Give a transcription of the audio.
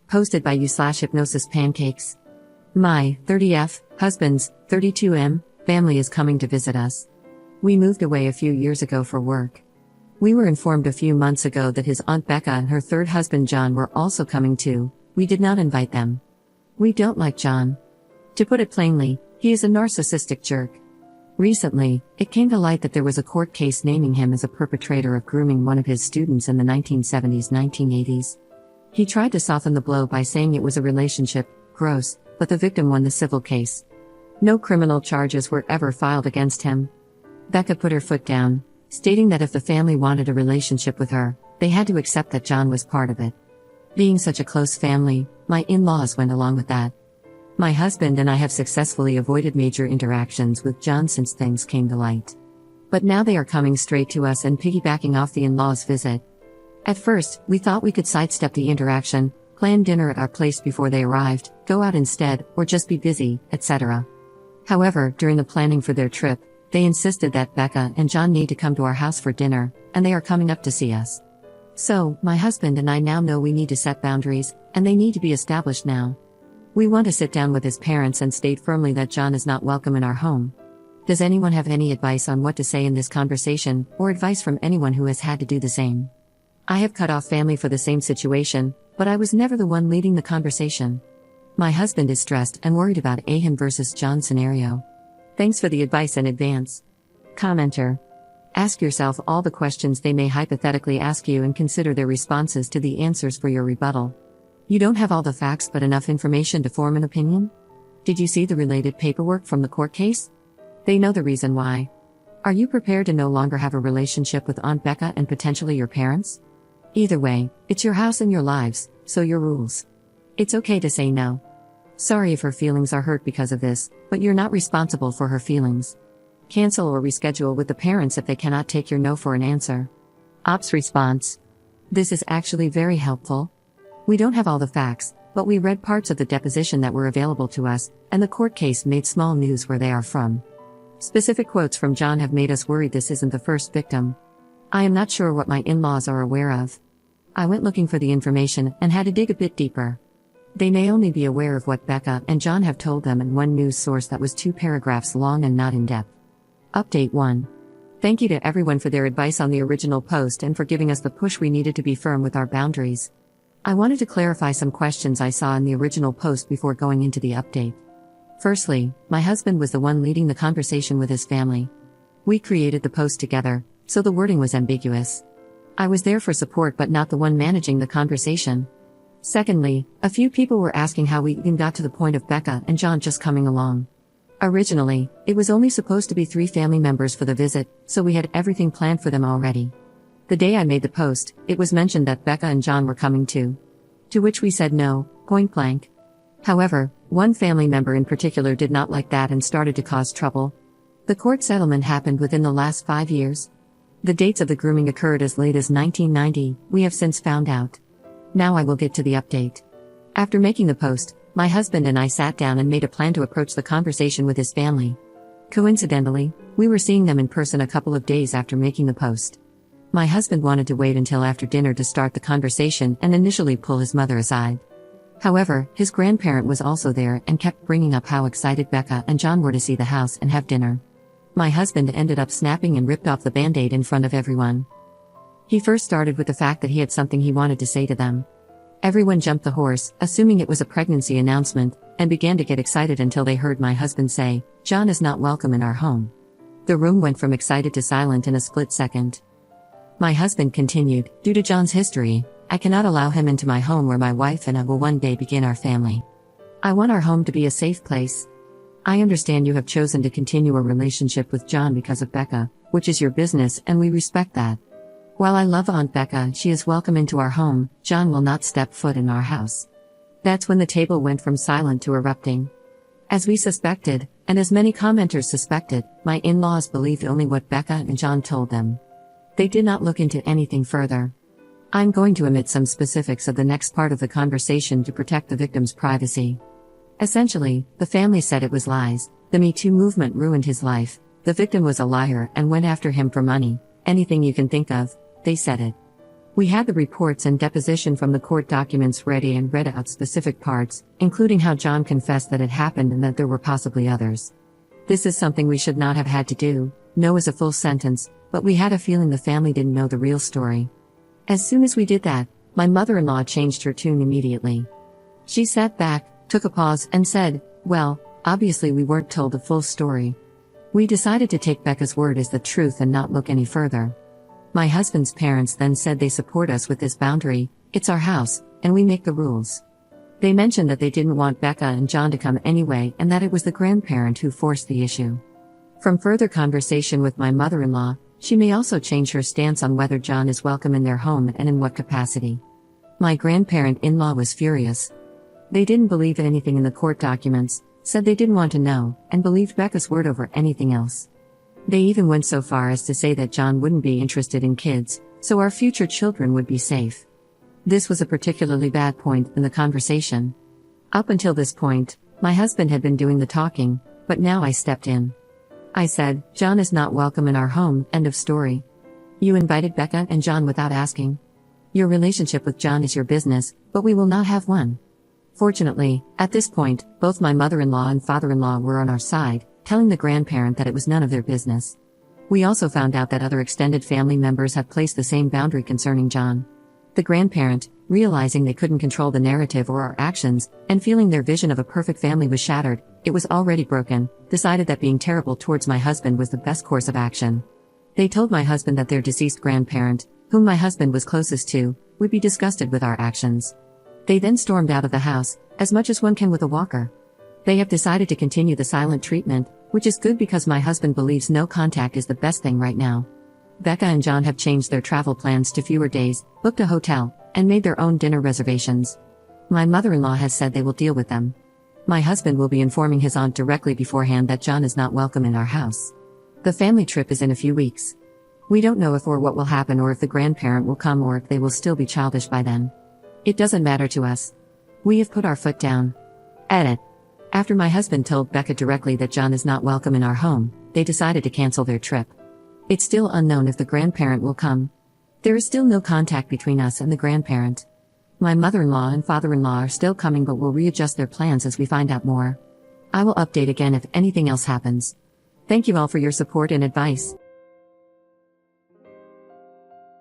Posted by you/Hypnosis Pancakes. My 30F husband's 32M family is coming to visit us. We moved away a few years ago for work. We were informed a few months ago that his Aunt Becca and her third husband John were also coming too. We did not invite them. We don't like John. To put it plainly, he is a narcissistic jerk. Recently, it came to light that there was a court case naming him as a perpetrator of grooming one of his students in the 1970s-1980s. He tried to soften the blow by saying it was a relationship, gross, but the victim won the civil case. No criminal charges were ever filed against him. Becca put her foot down, stating that if the family wanted a relationship with her, they had to accept that John was part of it. Being such a close family, my in-laws went along with that. My husband and I have successfully avoided major interactions with John since things came to light. But now they are coming straight to us and piggybacking off the in-laws' visit. At first, we thought we could sidestep the interaction, plan dinner at our place before they arrived, go out instead, or just be busy, etc. However, during the planning for their trip, they insisted that Becca and John need to come to our house for dinner, and they are coming up to see us. So, my husband and I now know we need to set boundaries, and they need to be established now. We want to sit down with his parents and state firmly that John is not welcome in our home. Does anyone have any advice on what to say in this conversation, or advice from anyone who has had to do the same? I have cut off family for the same situation, but I was never the one leading the conversation. My husband is stressed and worried about a him versus John scenario. Thanks for the advice in advance. Commenter. Ask yourself all the questions they may hypothetically ask you and consider their responses to the answers for your rebuttal. You don't have all the facts but enough information to form an opinion? Did you see the related paperwork from the court case? They know the reason why. Are you prepared to no longer have a relationship with Aunt Becca and potentially your parents? Either way, it's your house and your lives, so your rules. It's okay to say no. Sorry if her feelings are hurt because of this, but you're not responsible for her feelings. Cancel or reschedule with the parents if they cannot take your no for an answer. Ops response. This is actually very helpful. We don't have all the facts, but we read parts of the deposition that were available to us, and the court case made small news where they are from. Specific quotes from John have made us worried this isn't the first victim. I am not sure what my in-laws are aware of. I went looking for the information and had to dig a bit deeper. They may only be aware of what Becca and John have told them in one news source that was 2 paragraphs long and not in depth. Update 1. Thank you to everyone for their advice on the original post and for giving us the push we needed to be firm with our boundaries. I wanted to clarify some questions I saw in the original post before going into the update. Firstly, my husband was the one leading the conversation with his family. We created the post together, so the wording was ambiguous. I was there for support but not the one managing the conversation. Secondly, a few people were asking how we even got to the point of Becca and John just coming along. Originally, it was only supposed to be 3 family members for the visit, so we had everything planned for them already. The day I made the post, it was mentioned that Becca and John were coming too. To which we said no, point blank. However, one family member in particular did not like that and started to cause trouble. The court settlement happened within the last 5 years. The dates of the grooming occurred as late as 1990, we have since found out. Now I will get to the update. After making the post, my husband and I sat down and made a plan to approach the conversation with his family. Coincidentally, we were seeing them in person a couple of days after making the post. My husband wanted to wait until after dinner to start the conversation and initially pull his mother aside. However, his grandparent was also there and kept bringing up how excited Becca and John were to see the house and have dinner. My husband ended up snapping and ripped off the band-aid in front of everyone. He first started with the fact that he had something he wanted to say to them. Everyone jumped the horse, assuming it was a pregnancy announcement, and began to get excited until they heard my husband say, "John is not welcome in our home." The room went from excited to silent in a split second. My husband continued, "Due to John's history, I cannot allow him into my home where my wife and I will one day begin our family. I want our home to be a safe place. I understand you have chosen to continue a relationship with John because of Becca, which is your business and we respect that. While I love Aunt Becca, she is welcome into our home, John will not step foot in our house." That's when the table went from silent to erupting. As we suspected, and as many commenters suspected, my in-laws believed only what Becca and John told them. They did not look into anything further. I'm going to omit some specifics of the next part of the conversation to protect the victim's privacy. Essentially, the family said it was lies, the Me Too movement ruined his life, the victim was a liar and went after him for money, anything you can think of, they said it. We had the reports and deposition from the court documents ready and read out specific parts, including how John confessed that it happened and that there were possibly others. This is something we should not have had to do. No is a full sentence, but we had a feeling the family didn't know the real story. As soon as we did that, my mother-in-law changed her tune immediately. She sat back, took a pause, and said, "Well, obviously we weren't told the full story." We decided to take Becca's word as the truth and not look any further. My husband's parents then said they support us with this boundary. It's our house, and we make the rules. They mentioned that they didn't want Becca and John to come anyway and that it was the grandparent who forced the issue. From further conversation with my mother-in-law, she may also change her stance on whether John is welcome in their home and in what capacity. My grandparent-in-law was furious. They didn't believe anything in the court documents, said they didn't want to know, and believed Becca's word over anything else. They even went so far as to say that John wouldn't be interested in kids, so our future children would be safe. This was a particularly bad point in the conversation. Up until this point, my husband had been doing the talking, but now I stepped in. I said, "John is not welcome in our home, end of story. You invited Becca and John without asking. Your relationship with John is your business, but we will not have one." Fortunately, at this point, both my mother-in-law and father-in-law were on our side, telling the grandparent that it was none of their business. We also found out that other extended family members had placed the same boundary concerning John. The grandparent, realizing they couldn't control the narrative or our actions, and feeling their vision of a perfect family was shattered, it was already broken, decided that being terrible towards my husband was the best course of action. They told my husband that their deceased grandparent, whom my husband was closest to, would be disgusted with our actions. They then stormed out of the house, as much as one can with a walker. They have decided to continue the silent treatment, which is good because my husband believes no contact is the best thing right now. Becca and John have changed their travel plans to fewer days, booked a hotel, and made their own dinner reservations. My mother-in-law has said they will deal with them. My husband will be informing his aunt directly beforehand that John is not welcome in our house. The family trip is in a few weeks. We don't know if or what will happen or if the grandparent will come or if they will still be childish by then. It doesn't matter to us. We have put our foot down. Edit. After my husband told Becca directly that John is not welcome in our home, they decided to cancel their trip. It's still unknown if the grandparent will come. There is still no contact between us and the grandparent. My mother-in-law and father-in-law are still coming but will readjust their plans as we find out more. I will update again if anything else happens. Thank you all for your support and advice.